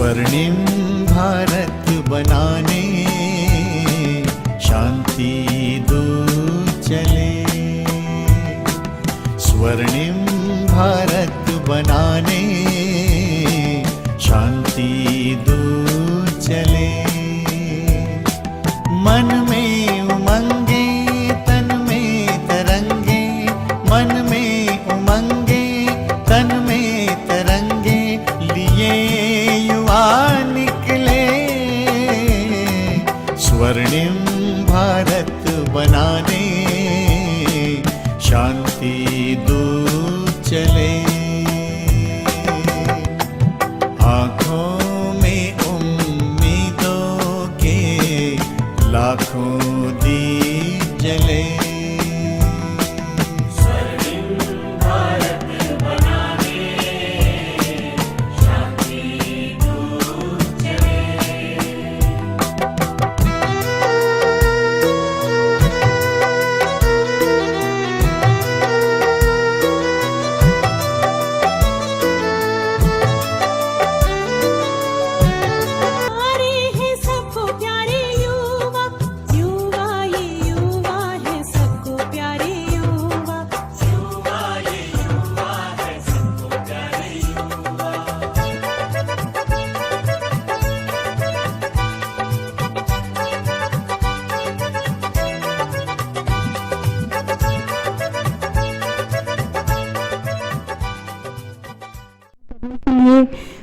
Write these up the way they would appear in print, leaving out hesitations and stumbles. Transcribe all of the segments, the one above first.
स्वर्णिम भारत बनाने शांति दूत चले। स्वर्णिम भारत बनाने शांति दूत चले। मन में उमंगे तन में तरंगे, मन में उमंगे तन में तरंगे, लिए युवा निकले। स्वर्णिम भारत बनाने शांति दूत चले। आँखों में उम्मीदों के लाखों दीप जले।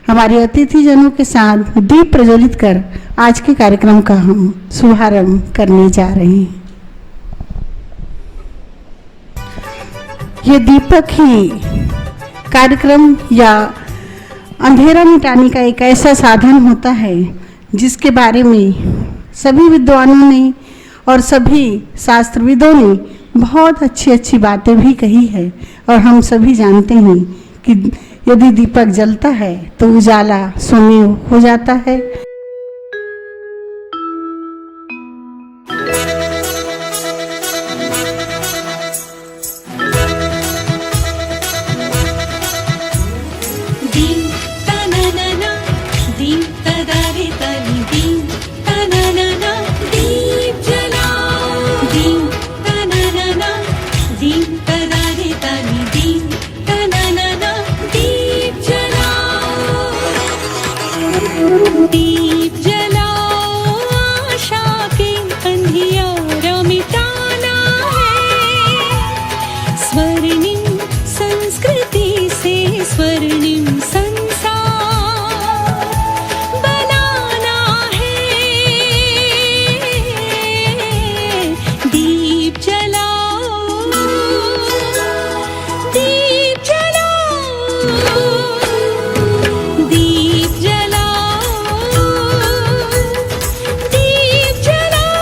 हमारे अतिथिजनों के साथ दीप प्रज्वलित कर आज के कार्यक्रम का हम शुभारंभ करने जा रहे हैं। ये दीपक ही कार्यक्रम या अंधेरा मिटाने का एक ऐसा साधन होता है जिसके बारे में सभी विद्वानों ने और सभी शास्त्रविदों ने बहुत अच्छी अच्छी बातें भी कही है। और हम सभी जानते हैं कि यदि दीपक जलता है तो उजाला शून्य हो जाता है। दीप जलाओ, आशा के अंधियारा मिटाना है। स्वर्णिम संस्कृति से स्वर्णिम संसार बनाना है। दीप जलाओ, दीप जलाओ, दीप जलाओ, दीप जलाओ।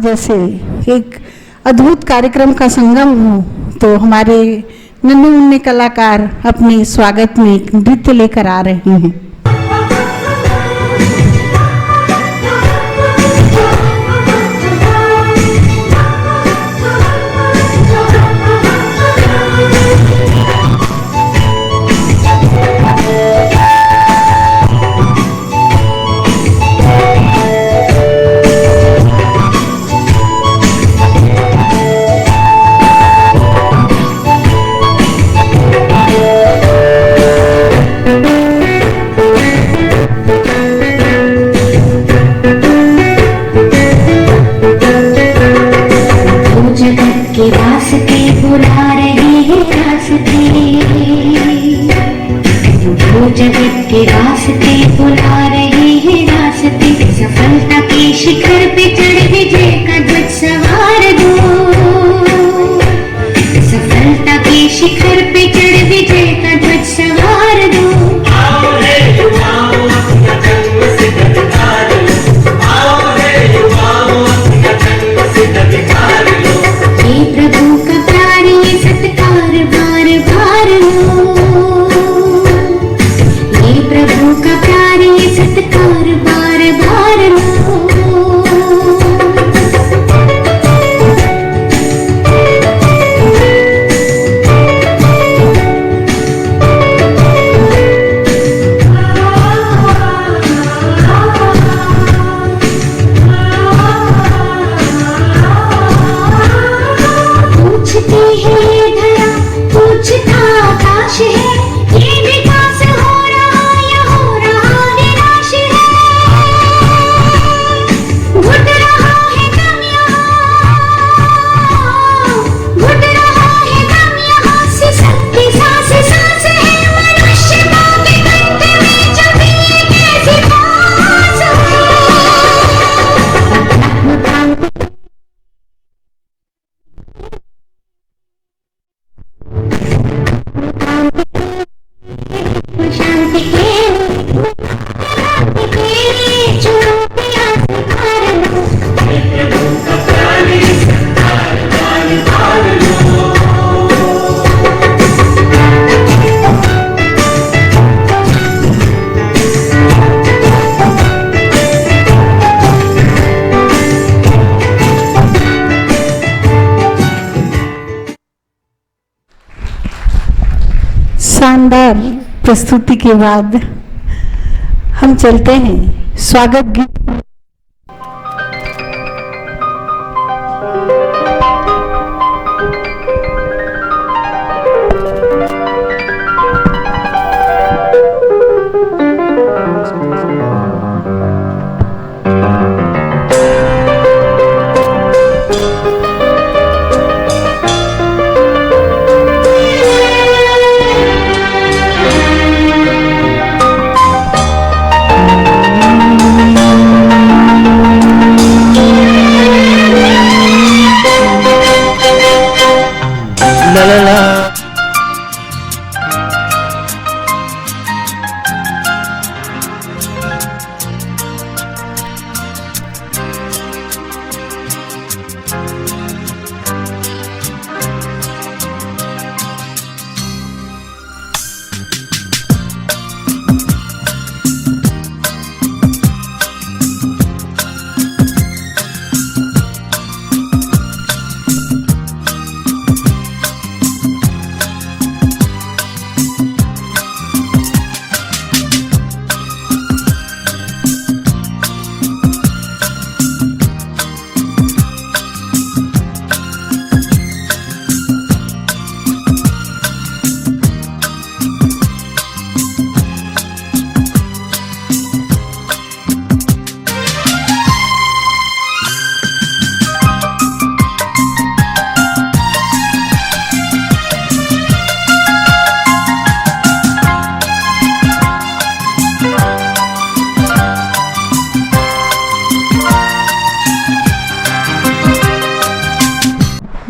जैसे एक अद्भुत कार्यक्रम का संगम हो तो हमारे नन्हे मुन्ने कलाकार अपने स्वागत में एक नृत्य लेकर आ रहे हैं। के रास्ते बुला रहे हैं रास्ते, वो जगत के रास्ते बुला रहे हैं रास्ते। सफलता के शिखर पे चढ़ विजय का ध्वज सवार दो। सफलता के शिखर पे चढ़ विजय का ध्वज सवार दो। प्रभु का प्यार ये सत्कार बार बार लो। ये प्रभु का प्यार ये सत्कार शानदार प्रस्तुति के बाद हम चलते हैं स्वागत गीत।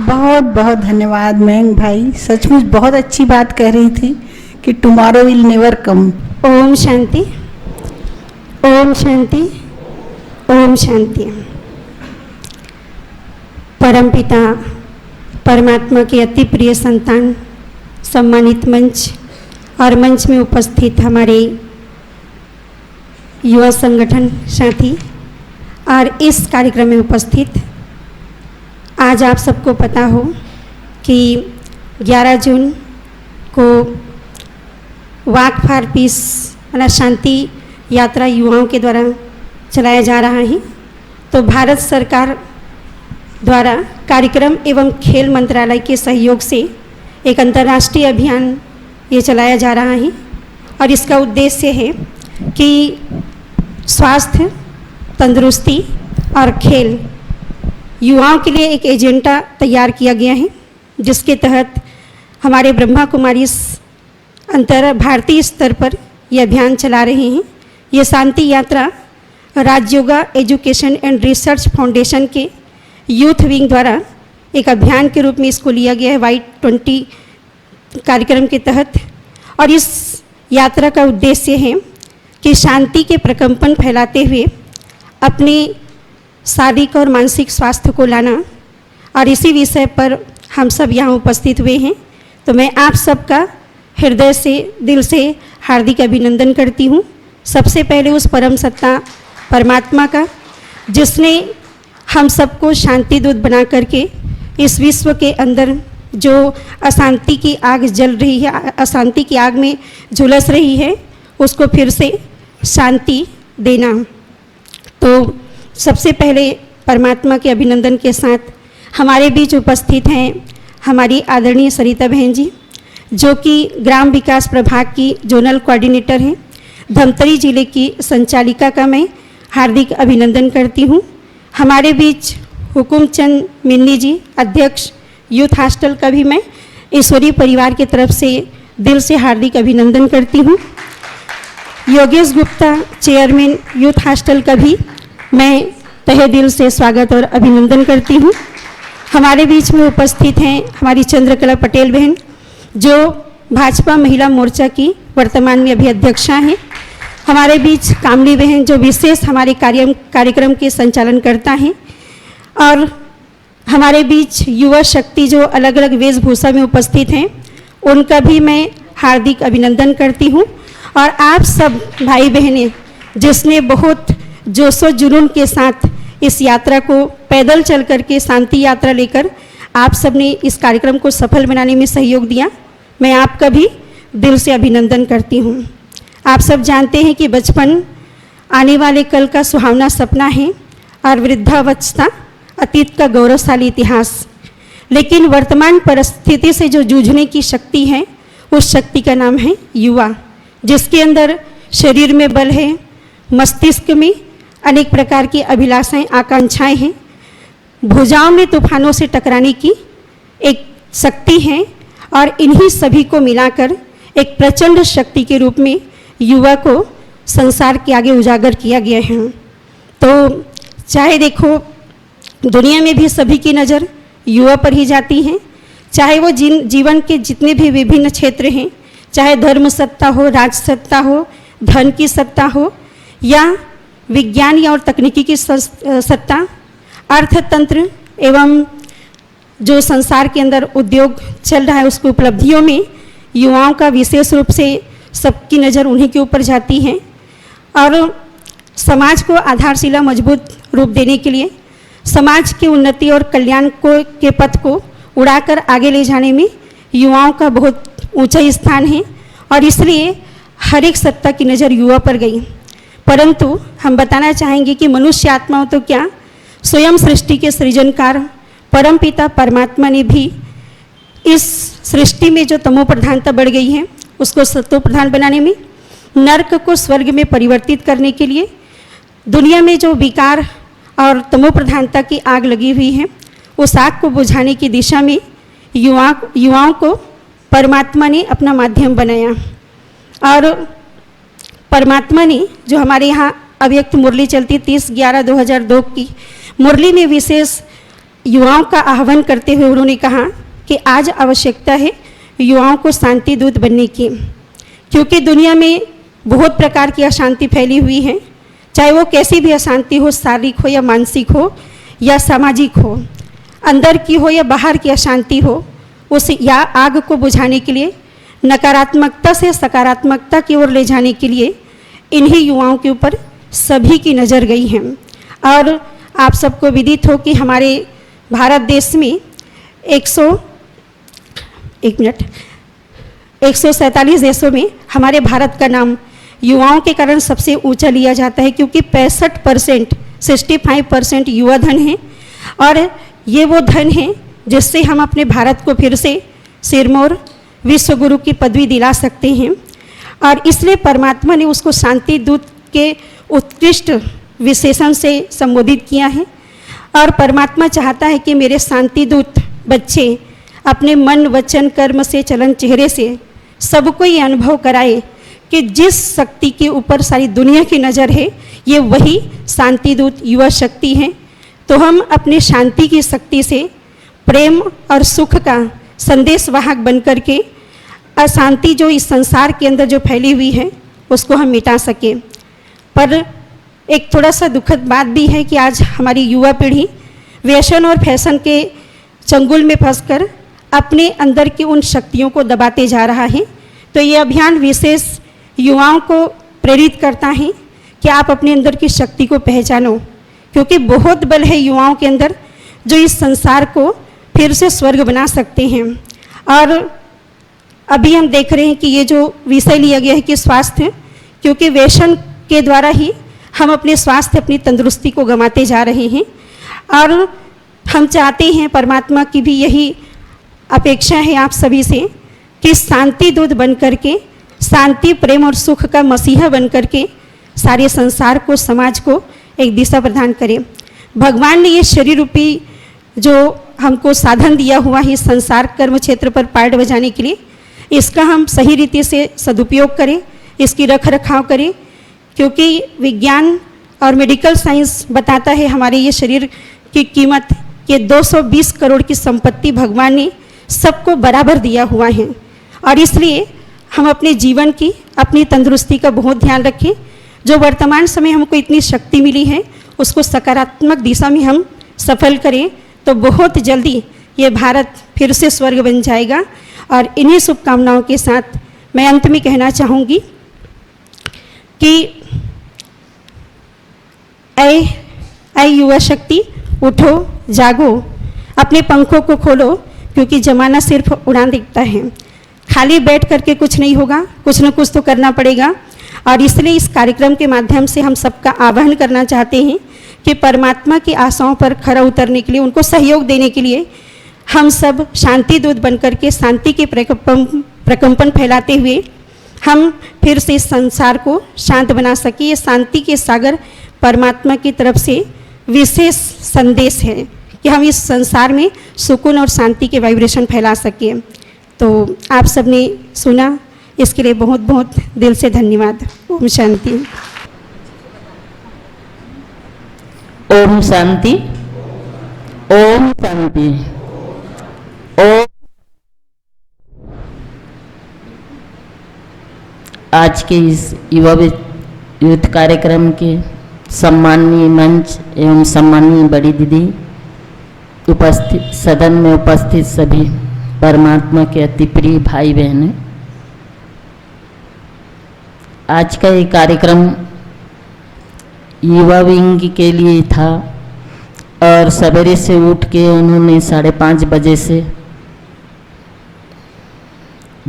बहुत बहुत धन्यवाद मयंक भाई, सचमुच बहुत अच्छी बात कह रही थी कि tomorrow will never come. Om Shanti, Om Shanti, Om Shanti. परमपिता परमात्मा के अति प्रिय संतान, सम्मानित मंच और मंच में उपस्थित हमारे युवा संगठन साथी और इस कार्यक्रम में उपस्थित, आज आप सबको पता हो कि 11 जून को वॉक फॉर पीस मतलब शांति यात्रा युवाओं के द्वारा चलाया जा रहा है। तो भारत सरकार द्वारा कार्यक्रम एवं खेल मंत्रालय के सहयोग से एक अंतर्राष्ट्रीय अभियान ये चलाया जा रहा है और इसका उद्देश्य है कि स्वास्थ्य, तंदुरुस्ती और खेल युवाओं के लिए एक एजेंडा तैयार किया गया है, जिसके तहत हमारे ब्रह्मा कुमारी भारतीय स्तर पर यह अभियान चला रहे हैं। ये शांति यात्रा Raj Yoga education and research foundation के यूथ विंग द्वारा एक अभियान के रूप में इसको लिया गया है Y20 कार्यक्रम के तहत। और इस यात्रा का उद्देश्य है कि शांति के प्रकंपन फैलाते हुए अपने शारीरिक और मानसिक स्वास्थ्य को लाना, और इसी विषय पर हम सब यहाँ उपस्थित हुए हैं। तो मैं आप सबका हृदय से, दिल से हार्दिक अभिनंदन करती हूँ। सबसे पहले उस परम सत्ता परमात्मा का, जिसने हम सबको शांति दूत बना करके इस विश्व के अंदर जो अशांति की आग जल रही है, अशांति की आग में झुलस रही है, उसको फिर से शांति देना। तो सबसे पहले परमात्मा के अभिनंदन के साथ हमारे बीच उपस्थित हैं हमारी आदरणीय सरिता बहन जी, जो कि ग्राम विकास प्रभाग की जोनल कोऑर्डिनेटर हैं। धमतरी जिले की संचालिका का मैं हार्दिक अभिनंदन करती हूँ। हमारे बीच हुकुमचंद मिन्नी जी, अध्यक्ष यूथ हॉस्टल का भी मैं ईश्वरीय परिवार की तरफ से दिल से हार्दिक अभिनंदन करती हूँ। Yogesh Gupta, chairman youth hostel का भी मैं तहे दिल से स्वागत और अभिनंदन करती हूँ। हमारे बीच में उपस्थित हैं हमारी चंद्रकला पटेल बहन, जो भाजपा महिला मोर्चा की वर्तमान में अभी अध्यक्षा हैं। हमारे बीच कामली बहन, जो विशेष हमारे कार्यक्रम के संचालन करता हैं। और हमारे बीच युवा शक्ति, जो अलग अलग वेशभूषा में उपस्थित हैं, उनका भी मैं हार्दिक अभिनंदन करती हूँ। और आप सब भाई बहनें, जिसने बहुत जोशो जुनून के साथ इस यात्रा को पैदल चल करके शांति यात्रा लेकर आप सब ने इस कार्यक्रम को सफल बनाने में सहयोग दिया, मैं आपका भी दिल से अभिनंदन करती हूँ। आप सब जानते हैं कि बचपन आने वाले कल का सुहावना सपना है और वृद्धावस्था अतीत का गौरवशाली इतिहास। लेकिन वर्तमान परिस्थिति से जो जूझने की शक्ति है, उस शक्ति का नाम है युवा, जिसके अंदर शरीर में बल है, मस्तिष्क में अनेक प्रकार की अभिलाषाएं, आकांक्षाएं हैं, भुजाओं में तूफानों से टकराने की एक शक्ति है और इन्हीं सभी को मिलाकर एक प्रचंड शक्ति के रूप में युवा को संसार के आगे उजागर किया गया है। तो चाहे देखो दुनिया में भी सभी की नज़र युवा पर ही जाती है, चाहे वो जीवन के जितने भी विभिन्न क्षेत्र हैं, चाहे धर्म सत्ता हो, राज सत्ता हो, धन की सत्ता हो या विज्ञान या और तकनीकी की सत्ता, अर्थतंत्र एवं जो संसार के अंदर उद्योग चल रहा है उसकी उपलब्धियों में युवाओं का विशेष रूप से सबकी नज़र उन्हीं के ऊपर जाती है। और समाज को आधारशिला मजबूत रूप देने के लिए, समाज की उन्नति और कल्याण के पथ को उड़ाकर आगे ले जाने में युवाओं का बहुत ऊंचा स्थान है और इसलिए हर एक सत्ता की नज़र युवा पर गई। परंतु हम बताना चाहेंगे कि मनुष्य आत्माओं तो क्या, स्वयं सृष्टि के सृजनकार परमपिता परमात्मा ने भी इस सृष्टि में जो तमो प्रधानता बढ़ गई है उसको सत्व प्रधान बनाने में, नर्क को स्वर्ग में परिवर्तित करने के लिए, दुनिया में जो विकार और तमो प्रधानता की आग लगी हुई है उस आग को बुझाने की दिशा में युवाओं को परमात्मा ने अपना माध्यम बनाया। और परमात्मा ने जो हमारे यहाँ अव्यक्त मुरली चलती 30/11/2002 की मुरली में विशेष युवाओं का आह्वान करते हुए उन्होंने कहा कि आज आवश्यकता है युवाओं को शांति दूत बनने की, क्योंकि दुनिया में बहुत प्रकार की अशांति फैली हुई है, चाहे वो कैसी भी अशांति हो, शारीरिक हो या मानसिक हो या सामाजिक हो, अंदर की हो या बाहर की अशांति हो, उस या आग को बुझाने के लिए, नकारात्मकता से सकारात्मकता की ओर ले जाने के लिए इन्हीं युवाओं के ऊपर सभी की नज़र गई है। और आप सबको विदित हो कि हमारे भारत देश में 147 देशों में हमारे भारत का नाम युवाओं के कारण सबसे ऊंचा लिया जाता है, क्योंकि 65% युवा धन है और ये वो धन है जिससे हम अपने भारत को फिर से सिरमौर विश्व गुरु की पदवी दिला सकते हैं। और इसलिए परमात्मा ने उसको शांति दूत के उत्कृष्ट विशेषण से संबोधित किया है। और परमात्मा चाहता है कि मेरे शांति दूत बच्चे अपने मन वचन कर्म से चलन चेहरे से सबको ये अनुभव कराए कि जिस शक्ति के ऊपर सारी दुनिया की नज़र है ये वही शांति दूत युवा शक्ति है। तो हम अपने शांति की शक्ति से प्रेम और सुख का संदेश वाहक बन कर के अशांति जो इस संसार के अंदर जो फैली हुई है उसको हम मिटा सके। पर एक थोड़ा सा दुखद बात भी है कि आज हमारी युवा पीढ़ी व्यसन और फैशन के चंगुल में फंसकर अपने अंदर की उन शक्तियों को दबाते जा रहा है। तो ये अभियान विशेष युवाओं को प्रेरित करता है कि आप अपने अंदर की शक्ति को पहचानो, क्योंकि बहुत बल है युवाओं के अंदर जो इस संसार को फिर से स्वर्ग बना सकते हैं। और अभी हम देख रहे हैं कि ये जो विषय लिया गया है कि स्वास्थ्य, क्योंकि व्यसन के द्वारा ही हम अपने स्वास्थ्य, अपनी तंदुरुस्ती को गंवाते जा रहे हैं। और हम चाहते हैं, परमात्मा की भी यही अपेक्षा है आप सभी से कि शांति दूत बन करके, शांति प्रेम और सुख का मसीहा बन करके सारे संसार को, समाज को एक दिशा प्रदान करें। भगवान ने ये शरीर रूपी जो हमको साधन दिया हुआ है इस संसार कर्म क्षेत्र पर पार्ट बजाने के लिए, इसका हम सही रीति से सदुपयोग करें, इसकी रख रखाव करें, क्योंकि विज्ञान और मेडिकल साइंस बताता है हमारे ये शरीर की कीमत कि 220 करोड़ की संपत्ति भगवान ने सबको बराबर दिया हुआ है। और इसलिए हम अपने जीवन की, अपनी तंदुरुस्ती का बहुत ध्यान रखें। जो वर्तमान समय हमको इतनी शक्ति मिली है उसको सकारात्मक दिशा में हम सफल करें, तो बहुत जल्दी ये भारत फिर से स्वर्ग बन जाएगा। और इन्हीं शुभकामनाओं के साथ मैं अंत में कहना चाहूँगी कि ऐ युवा शक्ति, उठो, जागो, अपने पंखों को खोलो, क्योंकि जमाना सिर्फ उड़ान दिखता है, खाली बैठ करके कुछ नहीं होगा, कुछ न कुछ तो करना पड़ेगा। और इसलिए इस कार्यक्रम के माध्यम से हम सबका आह्वान करना चाहते हैं कि परमात्मा की आशाओं पर खरा उतरने के लिए, उनको सहयोग देने के लिए हम सब शांति दूत बनकर के शांति के प्रकंपन फैलाते हुए हम फिर से इस संसार को शांत बना सके। ये शांति के सागर परमात्मा की तरफ से विशेष संदेश है कि हम इस संसार में सुकून और शांति के वाइब्रेशन फैला सकें। तो आप सबने सुना, इसके लिए बहुत बहुत दिल से धन्यवाद। ओम शांति। ओम शांति। ओम शांति। ओम। आज के इस युवा यूथ कार्यक्रम के सम्माननीय मंच एवं सम्माननीय बड़ी दीदी, उपस्थित सदन में उपस्थित सभी परमात्मा के अति प्रिय भाई बहन, आज का ये कार्यक्रम युवा विंग के लिए था और सवेरे से उठ के उन्होंने 5:30 बजे से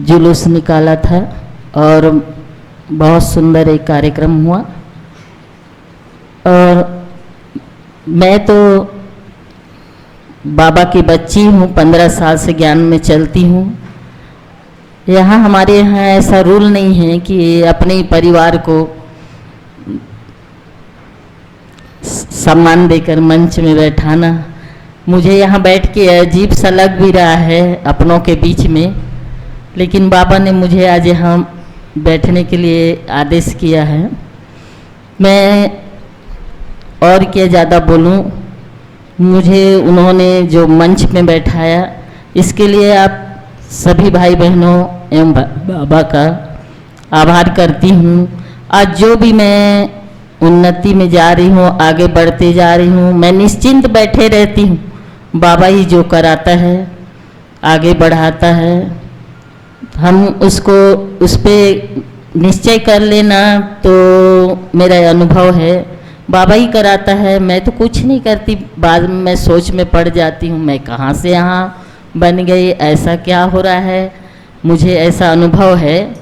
जुलूस निकाला था और बहुत सुंदर एक कार्यक्रम हुआ। और मैं तो बाबा की बच्ची हूँ, 15 साल से ज्ञान में चलती हूँ। यहाँ हमारे यहाँ ऐसा रूल नहीं है कि अपने परिवार को सम्मान देकर मंच में बैठाना। मुझे यहाँ बैठ के अजीब सा लग भी रहा है अपनों के बीच में, लेकिन बाबा ने मुझे आज यहाँ बैठने के लिए आदेश किया है। मैं और क्या ज़्यादा बोलूँ, मुझे उन्होंने जो मंच में बैठाया इसके लिए आप सभी भाई बहनों एवं बाबा का आभार करती हूँ। आज जो भी मैं उन्नति में जा रही हूँ, आगे बढ़ते जा रही हूँ, मैं निश्चिंत बैठे रहती हूँ। बाबा ही जो कराता है, आगे बढ़ाता है, हम उसको उस पर निश्चय कर लेना तो मेरा अनुभव है बाबा ही कराता है। मैं तो कुछ नहीं करती, बाद में मैं सोच में पड़ जाती हूँ, मैं कहाँ से यहाँ बन गई, ऐसा क्या हो रहा है। मुझे ऐसा अनुभव है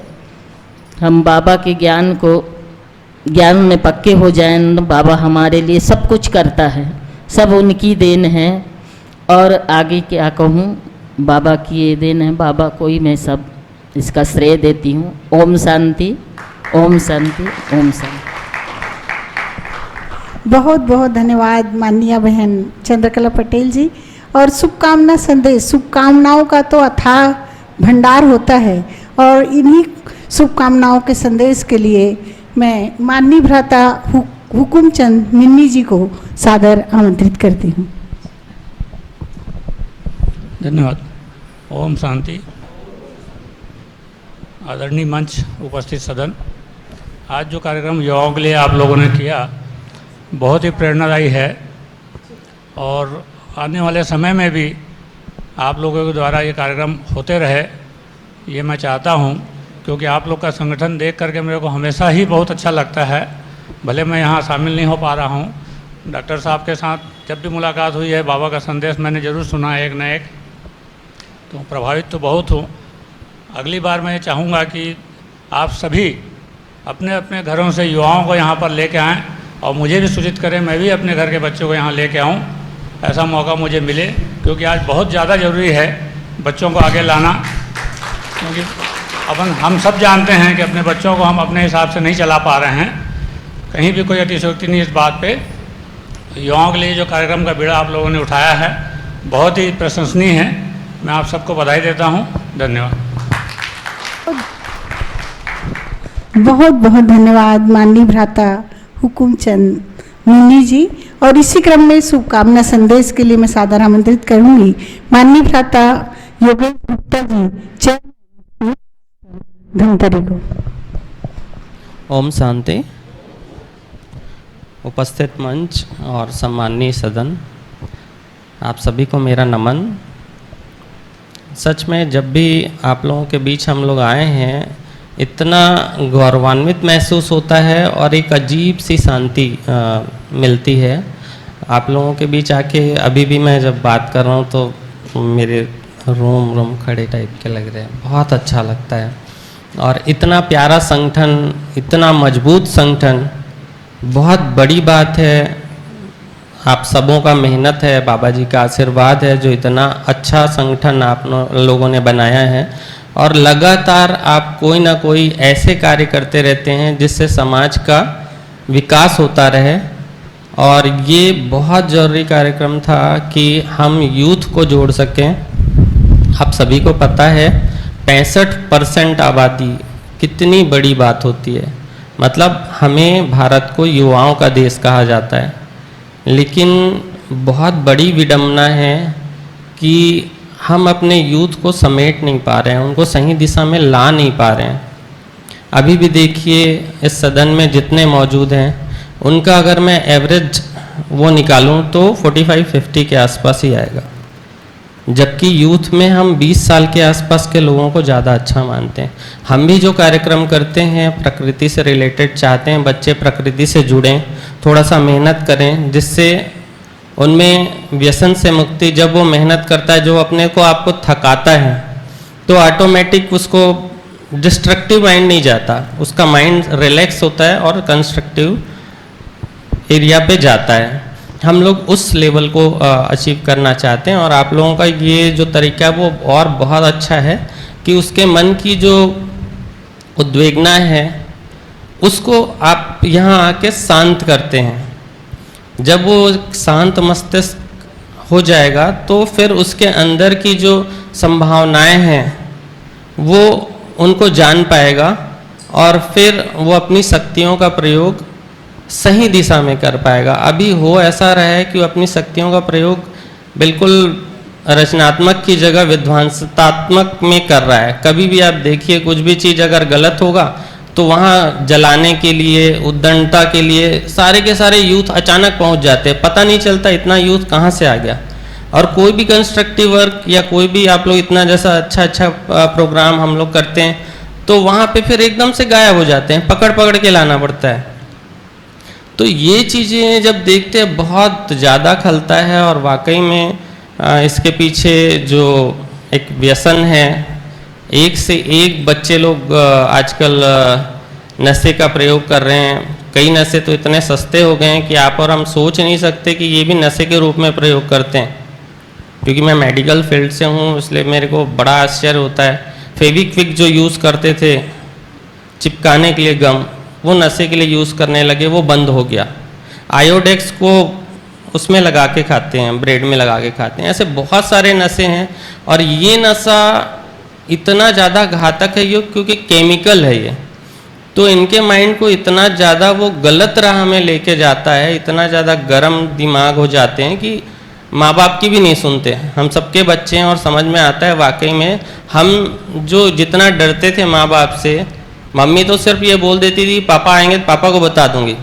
हम बाबा के ज्ञान में पक्के हो जाएं, बाबा हमारे लिए सब कुछ करता है, सब उनकी देन है। और आगे क्या कहूँ, बाबा की ये देन है, बाबा को ही मैं सब इसका श्रेय देती हूँ। ओम शांति, ओम शांति, ओम शांति। बहुत बहुत धन्यवाद माननीय बहन चंद्रकला पटेल जी। और शुभकामना संदेश, शुभकामनाओं का तो अथाह भंडार होता है और इन्हीं शुभकामनाओं के संदेश के लिए मैं माननीय भ्राता हुकुमचंद मिन्नी जी को सादर आमंत्रित करती हूँ। धन्यवाद। ओम शांति। आदरणीय मंच, उपस्थित सदन, आज जो कार्यक्रम युवाओं के लिए आप लोगों ने किया बहुत ही प्रेरणादायी है और आने वाले समय में भी आप लोगों के द्वारा ये कार्यक्रम होते रहे, ये मैं चाहता हूँ। क्योंकि आप लोग का संगठन देख करके मेरे को हमेशा ही बहुत अच्छा लगता है। भले मैं यहाँ शामिल नहीं हो पा रहा हूँ, डॉक्टर साहब के साथ जब भी मुलाकात हुई है, बाबा का संदेश मैंने ज़रूर सुना है एक न एक, तो प्रभावित तो बहुत हूँ। अगली बार मैं चाहूँगा कि आप सभी अपने अपने घरों से युवाओं को यहाँ पर लेके आएँ और मुझे भी सूचित करें, मैं भी अपने घर के बच्चों को यहाँ लेके आऊँ, ऐसा मौका मुझे मिले। क्योंकि आज बहुत ज़्यादा ज़रूरी है बच्चों को आगे लाना। क्योंकि हम सब जानते हैं कि अपने बच्चों को हम अपने हिसाब से नहीं चला पा रहे हैं, कहीं भी कोई अतिशयोक्ति नहीं इस बात पे। युवाओं के लिए जो कार्यक्रम का बीड़ा आप लोगों ने उठाया है बहुत ही प्रशंसनीय है। मैं आप सबको बधाई देता हूँ। धन्यवाद। बहुत बहुत धन्यवाद माननीय भ्राता हुकुमचंद मिन्नी जी। और इसी क्रम में शुभकामना संदेश के लिए मैं सादर आमंत्रित करूंगी माननीय भ्राता योगेश गुप्ता जी धमतरी को। ओम शांति। उपस्थित मंच और सम्माननीय सदन, आप सभी को मेरा नमन। सच में जब भी आप लोगों के बीच हम लोग आए हैं, इतना गौरवान्वित महसूस होता है और एक अजीब सी शांति मिलती है। आप लोगों के बीच आके अभी भी मैं जब बात कर रहा हूँ तो मेरे रोम रोम खड़े टाइप के लग रहे हैं, बहुत अच्छा लगता है। और इतना प्यारा संगठन, इतना मजबूत संगठन, बहुत बड़ी बात है। आप सबों का मेहनत है, बाबा जी का आशीर्वाद है जो इतना अच्छा संगठन आप लोगों ने बनाया है। और लगातार आप कोई ना कोई ऐसे कार्य करते रहते हैं जिससे समाज का विकास होता रहे। और ये बहुत ज़रूरी कार्यक्रम था कि हम यूथ को जोड़ सकें। आप सभी को पता है 65% आबादी कितनी बड़ी बात होती है। मतलब हमें भारत को युवाओं का देश कहा जाता है, लेकिन बहुत बड़ी विडंबना है कि हम अपने यूथ को समेट नहीं पा रहे हैं, उनको सही दिशा में ला नहीं पा रहे हैं। अभी भी देखिए इस सदन में जितने मौजूद हैं उनका अगर मैं एवरेज वो निकालूं तो 45-50 के आसपास ही आएगा, जबकि यूथ में हम 20 साल के आसपास के लोगों को ज़्यादा अच्छा मानते हैं। हम भी जो कार्यक्रम करते हैं प्रकृति से रिलेटेड चाहते हैं बच्चे प्रकृति से जुड़ें, थोड़ा सा मेहनत करें, जिससे उनमें व्यसन से मुक्ति। जब वो मेहनत करता है, जो अपने को आपको थकाता है, तो ऑटोमेटिक उसको डिस्ट्रक्टिव माइंड नहीं जाता, उसका माइंड रिलैक्स होता है और कंस्ट्रक्टिव एरिया पे जाता है। हम लोग उस लेवल को अचीव करना चाहते हैं। और आप लोगों का ये जो तरीका है वो और बहुत अच्छा है कि उसके मन की जो उद्वेगना है उसको आप यहाँ आके शांत करते हैं। जब वो शांत मस्तिष्क हो जाएगा तो फिर उसके अंदर की जो संभावनाएं हैं वो उनको जान पाएगा और फिर वो अपनी शक्तियों का प्रयोग सही दिशा में कर पाएगा। अभी हो ऐसा रहा है कि वो अपनी शक्तियों का प्रयोग बिल्कुल रचनात्मक की जगह विध्वंसात्मक में कर रहा है। कभी भी आप देखिए कुछ भी चीज़ अगर गलत होगा तो वहाँ जलाने के लिए, उद्दंडता के लिए सारे के सारे यूथ अचानक पहुँच जाते हैं, पता नहीं चलता इतना यूथ कहाँ से आ गया। और कोई भी कंस्ट्रक्टिव वर्क या कोई भी आप लोग इतना जैसा अच्छा प्रोग्राम हम लोग करते हैं तो वहाँ पे फिर एकदम से गायब हो जाते हैं, पकड़ पकड़ के लाना पड़ता है। तो ये चीज़ें जब देखते हैं बहुत ज़्यादा खलता है। और वाकई में इसके पीछे जो एक व्यसन है, एक से एक बच्चे लोग आजकल नशे का प्रयोग कर रहे हैं। कई नशे तो इतने सस्ते हो गए हैं कि आप और हम सोच नहीं सकते कि ये भी नशे के रूप में प्रयोग करते हैं। क्योंकि मैं मेडिकल फील्ड से हूँ इसलिए मेरे को बड़ा आश्चर्य होता है। फेविक्विक जो यूज़ करते थे चिपकाने के लिए गम, वो नशे के लिए यूज़ करने लगे, वो बंद हो गया। आयोडेक्स को उसमें लगा के खाते हैं, ब्रेड में लगा के खाते हैं। ऐसे बहुत सारे नशे हैं और ये नशा इतना ज़्यादा घातक है ये क्योंकि केमिकल है ये। तो इनके माइंड को इतना ज़्यादा वो गलत राह में लेके जाता है, इतना ज़्यादा गर्म दिमाग हो जाते हैं कि माँ बाप की भी नहीं सुनते। हम सबके बच्चे हैं और समझ में आता है वाकई में हम जो जितना डरते थे माँ बाप से, मम्मी तो सिर्फ ये बोल देती थी पापा आएंगे तो पापा को बता दूंगी,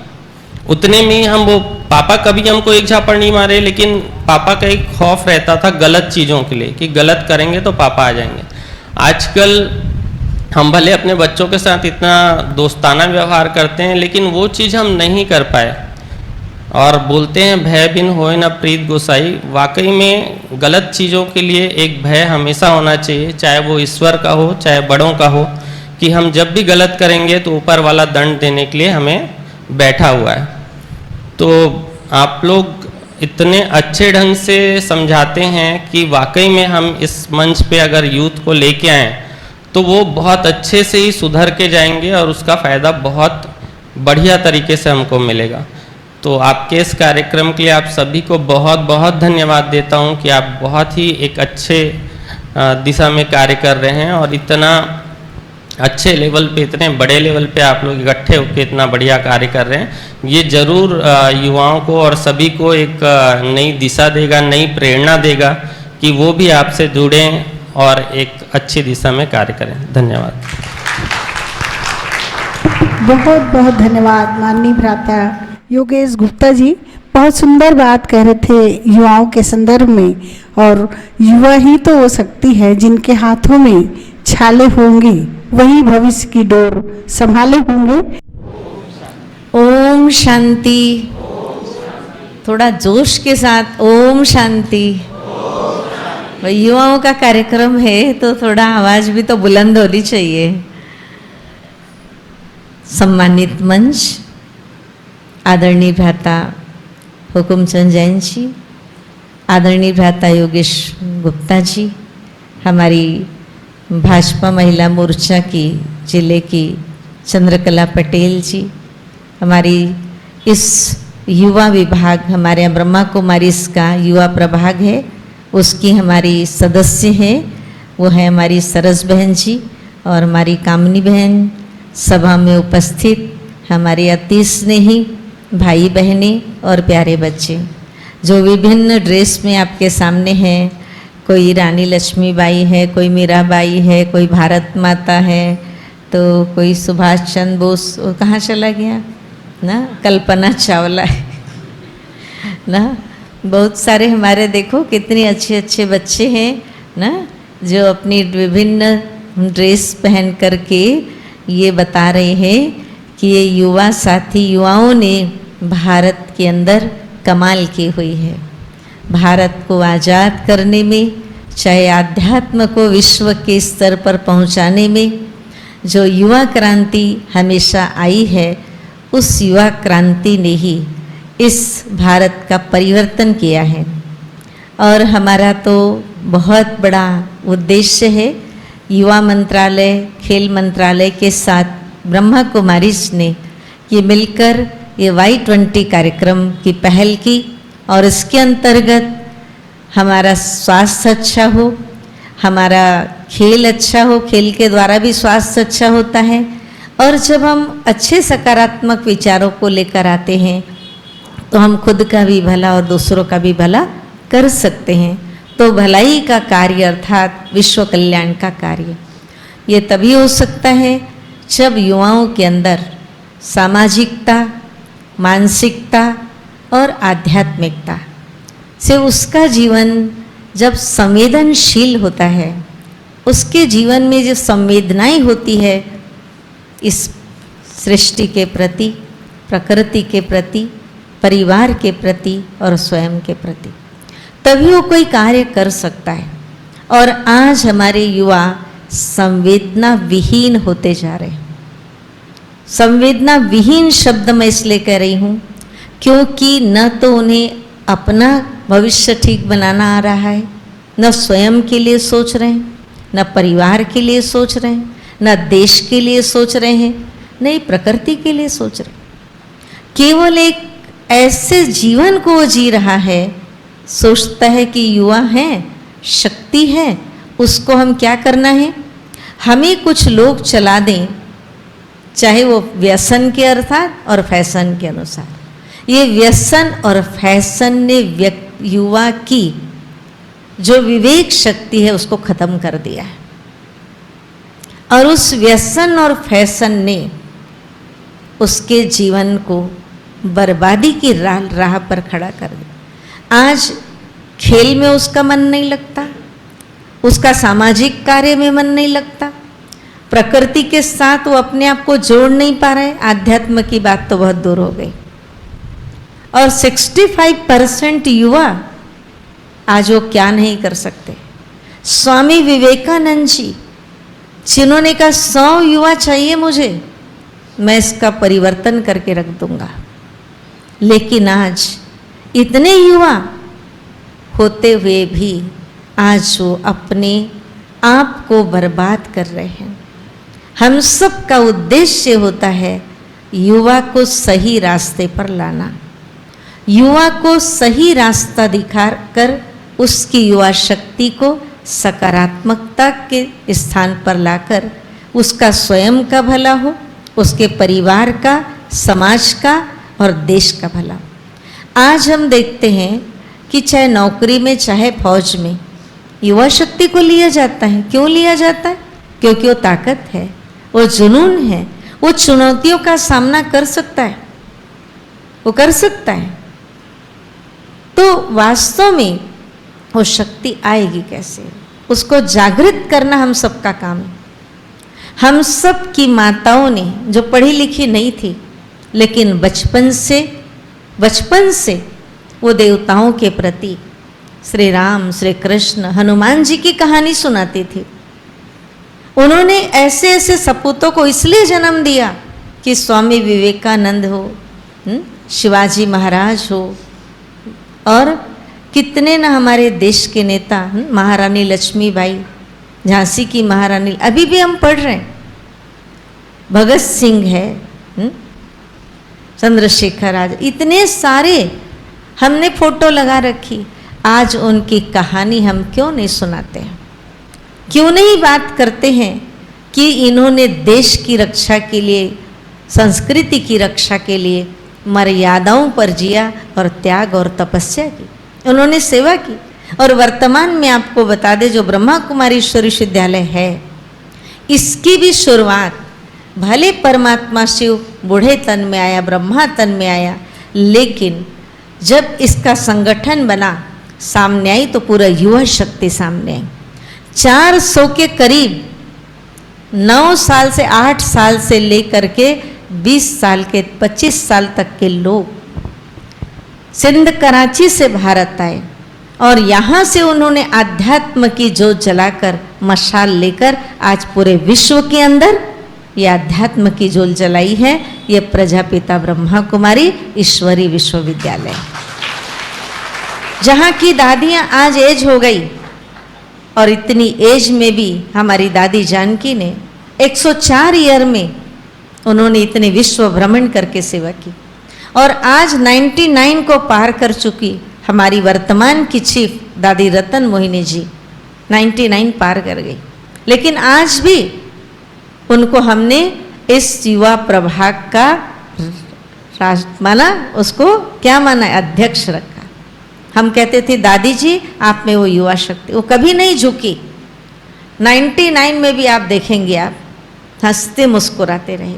उतने में ही हम वो पापा कभी हमको एक झापड़ नहीं मारे, लेकिन पापा का एक खौफ रहता था गलत चीज़ों के लिए कि गलत करेंगे तो पापा आ जाएंगे। आजकल हम भले अपने बच्चों के साथ इतना दोस्ताना व्यवहार करते हैं लेकिन वो चीज़ हम नहीं कर पाए। और बोलते हैं भय बिन होए न प्रीत गोसाई। वाकई में गलत चीज़ों के लिए एक भय हमेशा होना चाहिए, चाहे वो ईश्वर का हो चाहे बड़ों का हो, कि हम जब भी गलत करेंगे तो ऊपर वाला दंड देने के लिए हमें बैठा हुआ है। तो आप लोग इतने अच्छे ढंग से समझाते हैं कि वाकई में हम इस मंच पे अगर यूथ को लेके आएँ तो वो बहुत अच्छे से ही सुधर के जाएंगे और उसका फ़ायदा बहुत बढ़िया तरीके से हमको मिलेगा। तो आपके इस कार्यक्रम के लिए आप सभी को बहुत बहुत धन्यवाद देता हूँ कि आप बहुत ही एक अच्छे दिशा में कार्य कर रहे हैं और इतना अच्छे लेवल पे, इतने बड़े लेवल पे आप लोग इकट्ठे होकर इतना बढ़िया कार्य कर रहे हैं। ये ज़रूर युवाओं को और सभी को एक नई दिशा देगा, नई प्रेरणा देगा कि वो भी आपसे जुड़ें और एक अच्छी दिशा में कार्य करें। धन्यवाद। बहुत बहुत धन्यवाद माननीय भ्राता योगेश गुप्ता जी। बहुत सुंदर बात कह रहे थे युवाओं के संदर्भ में। और युवा ही तो वो शक्ति है जिनके हाथों में छाले होंगे, वही भविष्य की डोर संभाले होंगे। ओम शांति। थोड़ा जोश के साथ ओम शांति। युवाओं का कार्यक्रम है तो थोड़ा आवाज भी तो बुलंद होनी चाहिए। सम्मानित मंच, आदरणीय भ्राता हुकुमचंद जैन जी, आदरणीय भ्राता योगेश गुप्ता जी, हमारी भाजपा महिला मोर्चा की जिले की चंद्रकला पटेल जी, हमारी इस युवा विभाग, हमारे यहाँ ब्रह्मा कुमारीज का युवा प्रभाग है, उसकी हमारी सदस्य है, वो है हमारी सरस बहन जी और हमारी कामनी बहन, सभा में उपस्थित हमारे अति स्नेही भाई बहनें और प्यारे बच्चे जो विभिन्न ड्रेस में आपके सामने हैं। कोई रानी लक्ष्मीबाई है, कोई मीराबाई है, कोई भारत माता है, तो कोई सुभाष चंद्र बोस, वो कहाँ चला गया ना, कल्पना चावला है ना, बहुत सारे हमारे देखो कितने अच्छे अच्छे बच्चे हैं ना, जो अपनी विभिन्न ड्रेस पहन करके ये बता रहे हैं कि ये युवा साथी, युवाओं ने भारत के अंदर कमाल की हुई है। भारत को आज़ाद करने में, चाहे आध्यात्म को विश्व के स्तर पर पहुंचाने में जो युवा क्रांति हमेशा आई है, उस युवा क्रांति ने ही इस भारत का परिवर्तन किया है। और हमारा तो बहुत बड़ा उद्देश्य है, युवा मंत्रालय, खेल मंत्रालय के साथ ब्रह्मा कुमारीज ने ये मिलकर ये Y20 कार्यक्रम की पहल की और इसके अंतर्गत हमारा स्वास्थ्य अच्छा हो, हमारा खेल अच्छा हो, खेल के द्वारा भी स्वास्थ्य अच्छा होता है। और जब हम अच्छे सकारात्मक विचारों को लेकर आते हैं तो हम खुद का भी भला और दूसरों का भी भला कर सकते हैं। तो भलाई का कार्य अर्थात विश्व कल्याण का कार्य ये तभी हो सकता है जब युवाओं के अंदर सामाजिकता, मानसिकता और आध्यात्मिकता से उसका जीवन जब संवेदनशील होता है, उसके जीवन में जो संवेदनाएं होती है इस सृष्टि के प्रति, प्रकृति के प्रति, परिवार के प्रति और स्वयं के प्रति, तभी वो कोई कार्य कर सकता है। और आज हमारे युवा संवेदना विहीन होते जा रहे हैं। संवेदना विहीन शब्द मैं इसलिए कह रही हूँ क्योंकि न तो उन्हें अपना भविष्य ठीक बनाना आ रहा है, न स्वयं के लिए सोच रहे हैं, न परिवार के लिए सोच रहे हैं, न देश के लिए सोच रहे हैं, न प्रकृति के लिए सोच रहे हैं। केवल एक ऐसे जीवन को वो जी रहा है, सोचता है कि युवा है, शक्ति है, उसको हम क्या करना है, हमें कुछ लोग चला दें, चाहे वो व्यसन के अर्थात और फैशन के अनुसार। ये व्यसन और फैशन ने युवा की जो विवेक शक्ति है उसको खत्म कर दिया है, और उस व्यसन और फैशन ने उसके जीवन को बर्बादी की राह पर खड़ा कर दिया। आज खेल में उसका मन नहीं लगता, उसका सामाजिक कार्य में मन नहीं लगता, प्रकृति के साथ वो अपने आप को जोड़ नहीं पा रहे, आध्यात्म की बात तो बहुत दूर हो गई। और 65% युवा आज वो क्या नहीं कर सकते। स्वामी विवेकानंद जी जिन्होंने कहा 100 युवा चाहिए मुझे, मैं इसका परिवर्तन करके रख दूंगा, लेकिन आज इतने युवा होते हुए भी आज वो अपने आप को बर्बाद कर रहे हैं। हम सब का उद्देश्य होता है युवा को सही रास्ते पर लाना, युवा को सही रास्ता दिखाकर उसकी युवा शक्ति को सकारात्मकता के स्थान पर लाकर उसका स्वयं का भला हो, उसके परिवार का, समाज का और देश का भला हो। आज हम देखते हैं कि चाहे नौकरी में चाहे फौज में युवा शक्ति को लिया जाता है। क्यों लिया जाता है? क्योंकि वो ताकत है, वो जुनून है, वो चुनौतियों का सामना कर सकता है, वो कर सकता है। तो वास्तव में वो शक्ति आएगी कैसे? उसको जागृत करना हम सबका काम है। हम सब की माताओं ने जो पढ़ी लिखी नहीं थी, लेकिन बचपन से वो देवताओं के प्रति श्री राम, श्री कृष्ण, हनुमान जी की कहानी सुनाती थी। उन्होंने ऐसे ऐसे सपूतों को इसलिए जन्म दिया कि स्वामी विवेकानंद हो, शिवाजी महाराज हो, और कितने न हमारे देश के नेता, महारानी लक्ष्मीबाई, झांसी की महारानी, अभी भी हम पढ़ रहे हैं, भगत सिंह है, चंद्रशेखर आजाद, इतने सारे हमने फोटो लगा रखी। आज उनकी कहानी हम क्यों नहीं सुनाते हैं? क्यों नहीं बात करते हैं कि इन्होंने देश की रक्षा के लिए, संस्कृति की रक्षा के लिए मर्यादाओं पर जिया और त्याग और तपस्या की, उन्होंने सेवा की। और वर्तमान में आपको बता दें, जो ब्रह्मा कुमारी ईश्वर विश्वविद्यालय है, इसकी भी शुरुआत भले परमात्मा शिव बूढ़े तन में आया, ब्रह्मा तन में आया, लेकिन जब इसका संगठन बना, सामने आई तो पूरा युवा शक्ति सामने आई। 400 के करीब 9 साल से 8 साल से लेकर के 20 साल के 25 साल तक के लोग सिंध कराची से भारत आए और यहाँ से उन्होंने अध्यात्म की जोत जलाकर, मशाल लेकर आज पूरे विश्व के अंदर ये अध्यात्म की जोत जलाई है। ये प्रजापिता ब्रह्मा कुमारी ईश्वरी विश्वविद्यालय, जहाँ की दादियाँ आज एज हो गई, और इतनी एज में भी हमारी दादी जानकी ने 104 ईयर में उन्होंने इतने विश्व भ्रमण करके सेवा की, और आज 99 को पार कर चुकी हमारी वर्तमान की चीफ दादी रतन मोहिनी जी 99 पार कर गई। लेकिन आज भी उनको हमने इस युवा प्रभाग का माना, उसको क्या माना, अध्यक्ष रखा। हम कहते थे दादी जी आप में वो युवा शक्ति, वो कभी नहीं झुकी। 99 में भी आप देखेंगे, आप हंसते मुस्कुराते रहे।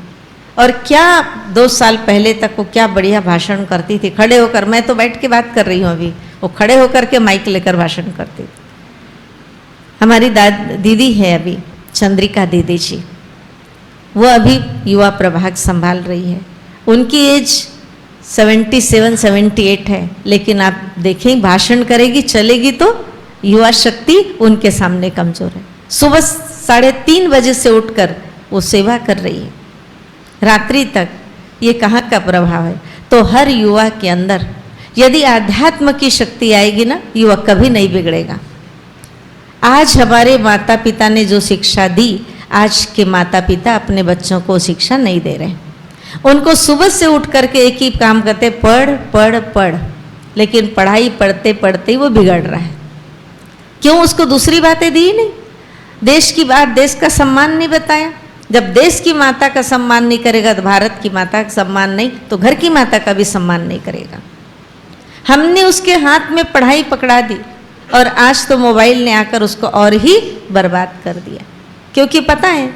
और क्या 2 साल पहले तक वो क्या बढ़िया भाषण करती थी, खड़े होकर। मैं तो बैठ के बात कर रही हूँ अभी, वो खड़े होकर के माइक लेकर भाषण करती थी। हमारी दीदी है अभी, चंद्रिका दीदी जी, वो अभी युवा प्रभाग संभाल रही है। उनकी एज 77-78 है, लेकिन आप देखें भाषण करेगी, चलेगी तो युवा शक्ति उनके सामने कमजोर है। सुबह 3:30 बजे से उठकर वो सेवा कर रही है, रात्रि तक। ये कहाँ का प्रभाव है? तो हर युवा के अंदर यदि आध्यात्म की शक्ति आएगी ना, युवा कभी नहीं बिगड़ेगा। आज हमारे माता पिता ने जो शिक्षा दी, आज के माता पिता अपने बच्चों को शिक्षा नहीं दे रहे। उनको सुबह से उठ करके एक ही काम करते, पढ़ पढ़ पढ़, लेकिन पढ़ाई पढ़ते पढ़ते ही वो बिगड़ रहा है। क्यों? उसको दूसरी बातें दी नहीं, देश की बात, देश का सम्मान नहीं बताया। जब देश की माता का सम्मान नहीं करेगा तो भारत की माता का सम्मान नहीं, तो घर की माता का भी सम्मान नहीं करेगा। हमने उसके हाथ में पढ़ाई पकड़ा दी, और आज तो मोबाइल ने आकर उसको और ही बर्बाद कर दिया। क्योंकि पता है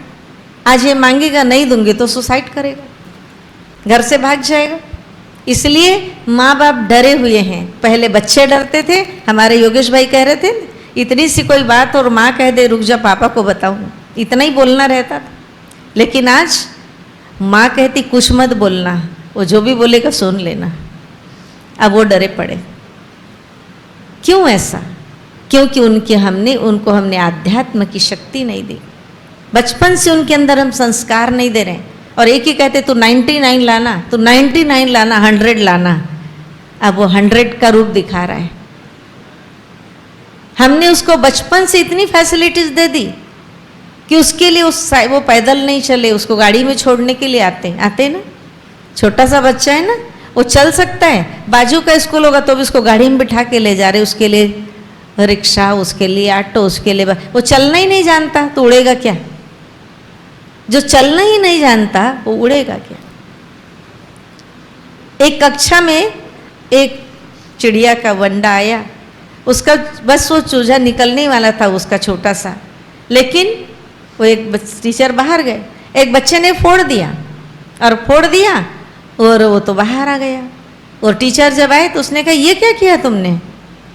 आज ये मांगेगा, नहीं दूंगी तो सुसाइड करेगा, घर से भाग जाएगा। इसलिए माँ बाप डरे हुए हैं। पहले बच्चे डरते थे, हमारे योगेश भाई कह रहे थे, इतनी सी कोई बात और माँ कह दे रुक जा पापा को बताऊँ, इतना ही बोलना रहता था। लेकिन आज माँ कहती कुछ मत बोलना, वो जो भी बोलेगा सुन लेना। अब वो डरे पड़े। क्यों ऐसा? क्योंकि उनको हमने आध्यात्म की शक्ति नहीं दी। बचपन से उनके अंदर हम संस्कार नहीं दे रहे, और एक ही कहते तू 99 लाना, तू 99 लाना, 100 लाना। अब वो 100 का रूप दिखा रहा है। हमने उसको बचपन से इतनी फैसिलिटीज दे दी कि उसके लिए वो पैदल नहीं चले, उसको गाड़ी में छोड़ने के लिए आते ना। छोटा सा बच्चा है ना, वो चल सकता है, बाजू का स्कूल होगा तो भी उसको गाड़ी में बिठा के ले जा रहे, उसके लिए रिक्शा, उसके लिए ऑटो, उसके लिए वो चलना ही नहीं जानता तो उड़ेगा क्या? जो चलना ही नहीं जानता वो उड़ेगा क्या? एक कक्षा में एक चिड़िया का वंडा आया, उसका बस वो चूजा निकलने वाला था उसका छोटा सा, लेकिन वो एक टीचर बाहर गए, एक बच्चे ने फोड़ दिया और वो तो बाहर आ गया। और टीचर जब आए तो उसने कहा ये क्या किया तुमने?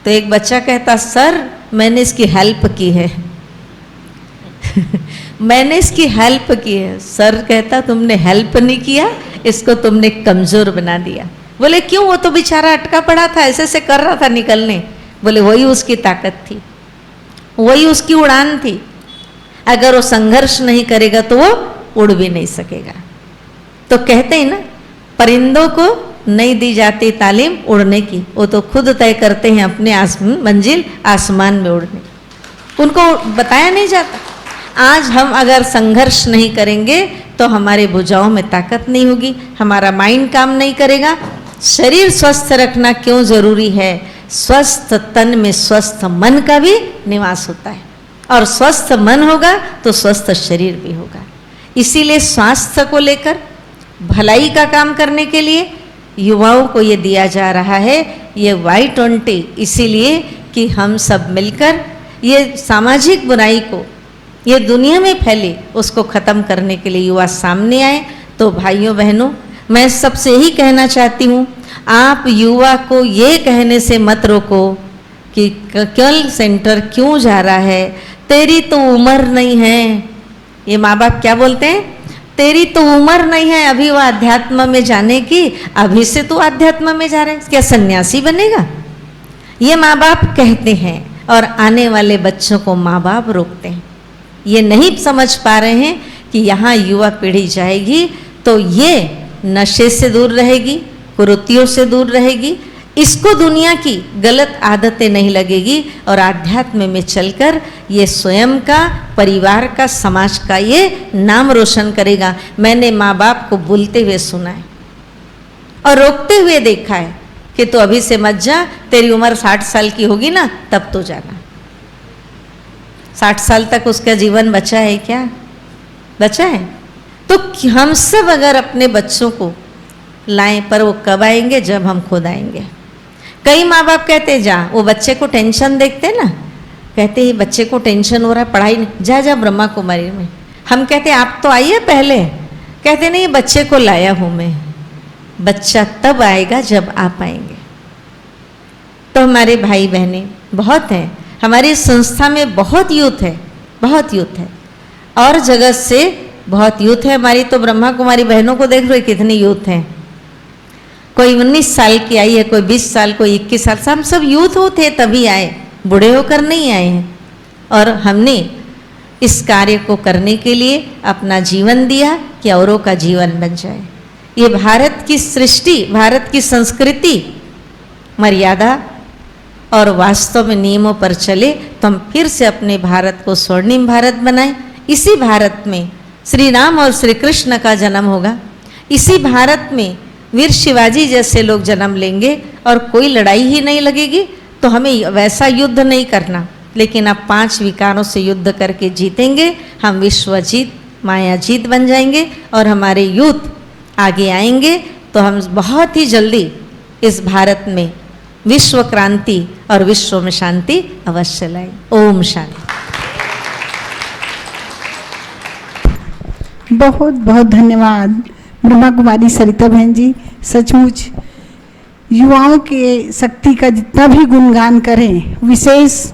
तो एक बच्चा कहता सर मैंने इसकी हेल्प की है मैंने इसकी हेल्प की है। सर कहता तुमने हेल्प नहीं किया, इसको तुमने कमज़ोर बना दिया। बोले क्यों? वो तो बेचारा अटका पड़ा था, ऐसे से कर रहा था निकलने। बोले वही उसकी ताकत थी, वही उसकी उड़ान थी। अगर वो संघर्ष नहीं करेगा तो वो उड़ भी नहीं सकेगा। तो कहते हैं ना, परिंदों को नहीं दी जाती तालीम उड़ने की, वो तो खुद तय करते हैं अपने मंजिल आसमान में उड़ने, उनको बताया नहीं जाता। आज हम अगर संघर्ष नहीं करेंगे तो हमारे भुजाओं में ताकत नहीं होगी, हमारा माइंड काम नहीं करेगा। शरीर स्वस्थ रखना क्यों जरूरी है? स्वस्थ तन में स्वस्थ मन का भी निवास होता है, और स्वस्थ मन होगा तो स्वस्थ शरीर भी होगा। इसीलिए स्वास्थ्य को लेकर भलाई का काम करने के लिए युवाओं को ये दिया जा रहा है ये Y20, इसीलिए कि हम सब मिलकर ये सामाजिक बुराई को ये दुनिया में फैले उसको ख़त्म करने के लिए युवा सामने आए। तो भाइयों बहनों, मैं सबसे ही कहना चाहती हूँ, आप युवा को ये कहने से मत रोको कि कर्ल सेंटर क्यों जा रहा है, तेरी तो उम्र नहीं है। ये माँ बाप क्या बोलते हैं? तेरी तो उम्र नहीं है अभी वह अध्यात्म में जाने की, अभी से तू अध्यात्म में जा रहे हैं, क्या सन्यासी बनेगा? ये माँ बाप कहते हैं, और आने वाले बच्चों को माँ बाप रोकते हैं। ये नहीं समझ पा रहे हैं कि यहाँ युवा पीढ़ी जाएगी तो ये नशे से दूर रहेगी, कुरीतियों से दूर रहेगी, इसको दुनिया की गलत आदतें नहीं लगेगी, और आध्यात्म में चलकर ये स्वयं का, परिवार का, समाज का ये नाम रोशन करेगा। मैंने माँ बाप को बोलते हुए सुना है और रोकते हुए देखा है कि तू अभी से मत जा, तेरी उम्र 60 साल की होगी ना तब तो जाना। 60 साल तक उसका जीवन बचा है क्या? बचा है? तो हम सब अगर अपने बच्चों को लाएं, पर वो कब आएंगे? जब हम खुद आएंगे। कई माँ बाप कहते जा, वो बच्चे को टेंशन देखते ना, कहते ये बच्चे को टेंशन हो रहा है, पढ़ाई नहीं, जा जा ब्रह्मा कुमारी में। हम कहते आप तो आइए पहले, कहते नहीं बच्चे को लाया हूँ मैं। बच्चा तब आएगा जब आप आएंगे। तो हमारे भाई बहनें बहुत हैं, हमारी संस्था में बहुत यूथ है, बहुत यूथ है, और जगत से बहुत यूथ है। हमारी तो ब्रह्मा कुमारी बहनों को देख रहे कितनी यूथ हैं। कोई 19 साल की आई है, कोई 20 साल, कोई 21 साल, हम सब यूथ हो थे तभी आए, बूढ़े होकर नहीं आए हैं। और हमने इस कार्य को करने के लिए अपना जीवन दिया कि औरों का जीवन बन जाए। ये भारत की सृष्टि, भारत की संस्कृति, मर्यादा और वास्तव में नियमों पर चले तो हम फिर से अपने भारत को स्वर्णिम भारत बनाएं। इसी भारत में श्री राम और श्री कृष्ण का जन्म होगा, इसी भारत में वीर शिवाजी जैसे लोग जन्म लेंगे, और कोई लड़ाई ही नहीं लगेगी। तो हमें वैसा युद्ध नहीं करना, लेकिन अब 5 विकारों से युद्ध करके जीतेंगे। हम विश्वजीत, मायाजीत बन जाएंगे, और हमारे यूथ आगे आएंगे तो हम बहुत ही जल्दी इस भारत में विश्व क्रांति और विश्व में शांति अवश्य लाए। ओम शांति। बहुत बहुत धन्यवाद ब्रह्मा कुमारी सरिता बहन जी। सचमुच युवाओं के शक्ति का जितना भी गुणगान करें, विशेष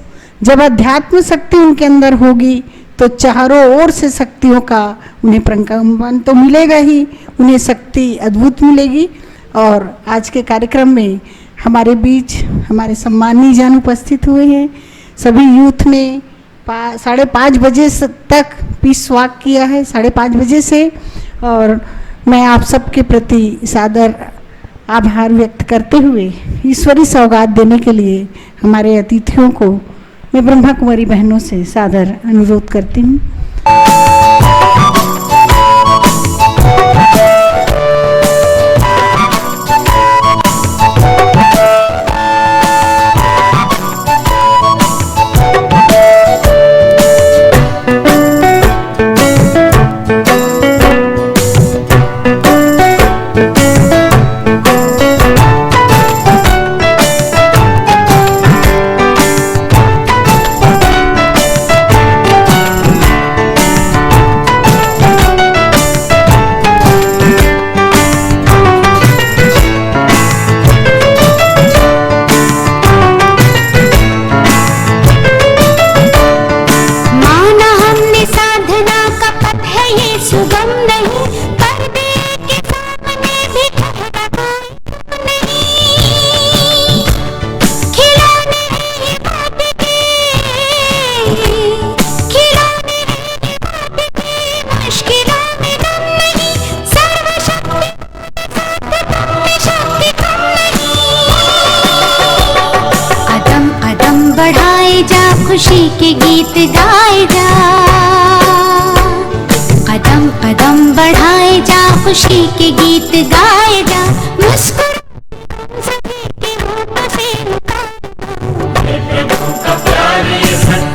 जब अध्यात्म शक्ति उनके अंदर होगी तो चारों ओर से शक्तियों का उन्हें प्रकंपन तो मिलेगा ही, उन्हें शक्ति अद्भुत मिलेगी। और आज के कार्यक्रम में हमारे बीच हमारे सम्मानीय जन उपस्थित हुए हैं। सभी यूथ ने 5:30 बजे तक पीस वॉक किया है, 5:30 बजे से, और मैं आप सबके प्रति सादर आभार व्यक्त करते हुए ईश्वरी सौगात देने के लिए हमारे अतिथियों को मैं ब्रह्मा कुमारी बहनों से सादर अनुरोध करती हूँ। खुशी के गीत गाए जा, कदम कदम बढ़ाए जा, खुशी के गीत गाए जा, मुस्कुरा सभी के होठों से लुकाए जा।